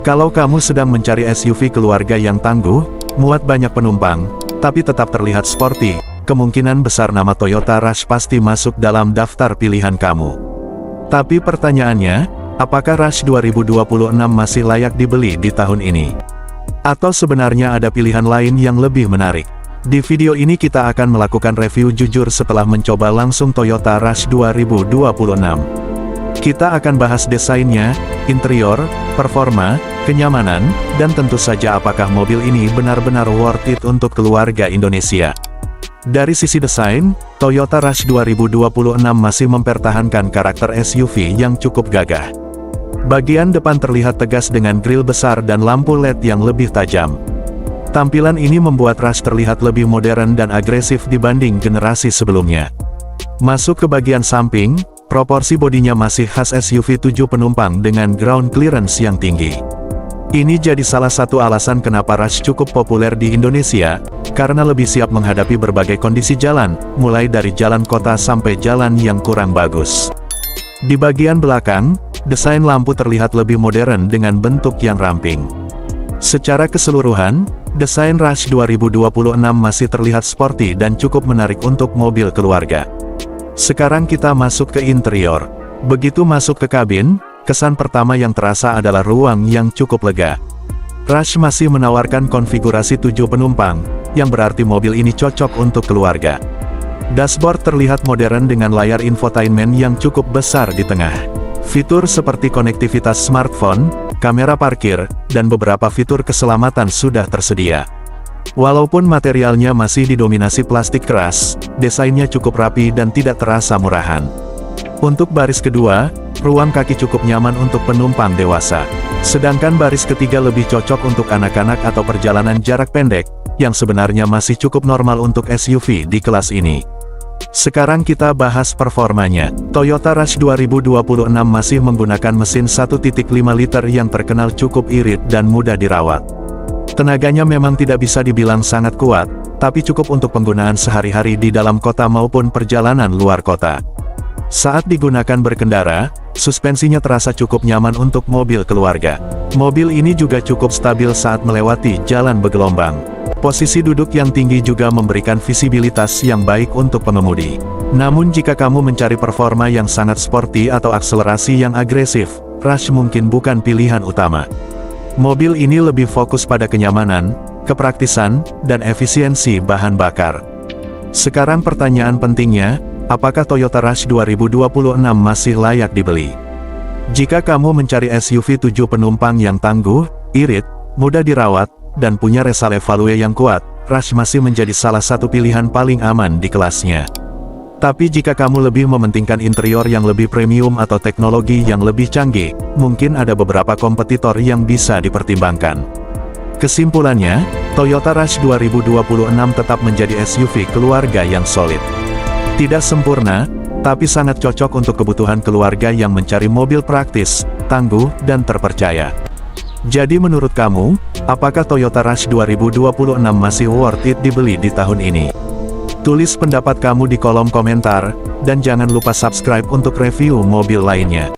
Kalau kamu sedang mencari SUV keluarga yang tangguh, muat banyak penumpang, tapi tetap terlihat sporty, kemungkinan besar nama Toyota Rush pasti masuk dalam daftar pilihan kamu. Tapi pertanyaannya, apakah Rush 2026 masih layak dibeli di tahun ini? Atau sebenarnya ada pilihan lain yang lebih menarik? Di video ini kita akan melakukan review jujur setelah mencoba langsung Toyota Rush 2026. Kita akan bahas desainnya, interior, performa, kenyamanan, dan tentu saja apakah mobil ini benar-benar worth it untuk keluarga Indonesia. Dari sisi desain, Toyota Rush 2026 masih mempertahankan karakter SUV yang cukup gagah. Bagian depan terlihat tegas dengan grill besar dan lampu LED yang lebih tajam. Tampilan ini membuat Rush terlihat lebih modern dan agresif dibanding generasi sebelumnya. Masuk ke bagian samping, proporsi bodinya masih khas SUV 7 penumpang dengan ground clearance yang tinggi. Ini jadi salah satu alasan kenapa Rush cukup populer di Indonesia, karena lebih siap menghadapi berbagai kondisi jalan, mulai dari jalan kota sampai jalan yang kurang bagus. Di bagian belakang, desain lampu terlihat lebih modern dengan bentuk yang ramping. Secara keseluruhan, desain Rush 2026 masih terlihat sporty dan cukup menarik untuk mobil keluarga. Sekarang kita masuk ke interior. Begitu masuk ke kabin, kesan pertama yang terasa adalah ruang yang cukup lega. Rush masih menawarkan konfigurasi 7 penumpang, yang berarti mobil ini cocok untuk keluarga. Dashboard terlihat modern dengan layar infotainment yang cukup besar di tengah. Fitur seperti konektivitas smartphone, kamera parkir, dan beberapa fitur keselamatan sudah tersedia. Walaupun materialnya masih didominasi plastik keras, desainnya cukup rapi dan tidak terasa murahan. Untuk baris kedua, ruang kaki cukup nyaman untuk penumpang dewasa. Sedangkan baris ketiga lebih cocok untuk anak-anak atau perjalanan jarak pendek, yang sebenarnya masih cukup normal untuk SUV di kelas ini. Sekarang kita bahas performanya. Toyota Rush 2026 masih menggunakan mesin 1.5 liter yang terkenal cukup irit dan mudah dirawat. Tenaganya memang tidak bisa dibilang sangat kuat, tapi cukup untuk penggunaan sehari-hari di dalam kota maupun perjalanan luar kota. Saat digunakan berkendara, suspensinya terasa cukup nyaman untuk mobil keluarga. Mobil ini juga cukup stabil saat melewati jalan bergelombang. Posisi duduk yang tinggi juga memberikan visibilitas yang baik untuk pengemudi. Namun jika kamu mencari performa yang sangat sporty atau akselerasi yang agresif, Rush mungkin bukan pilihan utama. Mobil ini lebih fokus pada kenyamanan, kepraktisan, dan efisiensi bahan bakar. Sekarang pertanyaan pentingnya, apakah Toyota Rush 2026 masih layak dibeli? Jika kamu mencari SUV 7 penumpang yang tangguh, irit, mudah dirawat, dan punya resale value yang kuat, Rush masih menjadi salah satu pilihan paling aman di kelasnya. Tapi jika kamu lebih mementingkan interior yang lebih premium atau teknologi yang lebih canggih, mungkin ada beberapa kompetitor yang bisa dipertimbangkan. Kesimpulannya, Toyota Rush 2026 tetap menjadi SUV keluarga yang solid. Tidak sempurna, tapi sangat cocok untuk kebutuhan keluarga yang mencari mobil praktis, tangguh, dan terpercaya. Jadi menurut kamu, apakah Toyota Rush 2026 masih worth it dibeli di tahun ini? Tulis pendapat kamu di kolom komentar, dan jangan lupa subscribe untuk review mobil lainnya.